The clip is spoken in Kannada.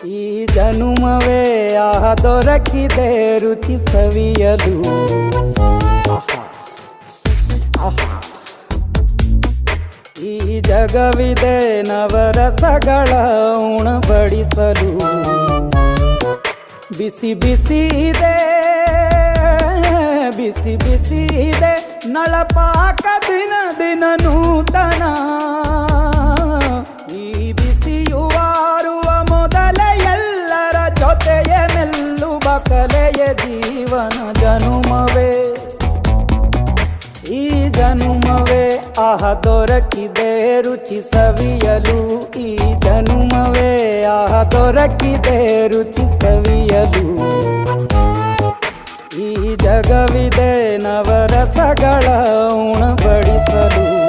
ಈ ಜನುಮವೇ ದೊರಕಿದೆ ರುಚಿ ಸವಿಯಲು. ಆಹಾ, ಆಹಾ. ಈ ಜಗವಿದೆ ನವರಸಗಳ ಉಣಬಡಿಸಲು. ಬಿಸಿ ಬಿಸಿ ಇದೆ, ಬಿಸಿ ಬಿಸಿ ಇದೆ ನಳಪಾಕ ದಿನ ದಿನ ನೂತನ. ಈ ಬಿಸಿಯುವಾರುವ ಮೊದಲೇ ಎಲ್ಲರ ಜೊತೆಯೇ ಮೆಲ್ಲುವ ಕಲೆಯ ಜೀವನ ಜನುಮವೇ. ಈ ಜನುಮವೇ ದೊರಕಿದೆ ರುಚಿ ಸವಿಯಲು. ಈ ಜನುಮವೇ ದೊರಕಿದೆ ರುಚಿ ಸವಿಯಲು. ಈ ಜಗವಿದೆ ನವರಸಗಳ ಉಣಬಡಿಸಲು.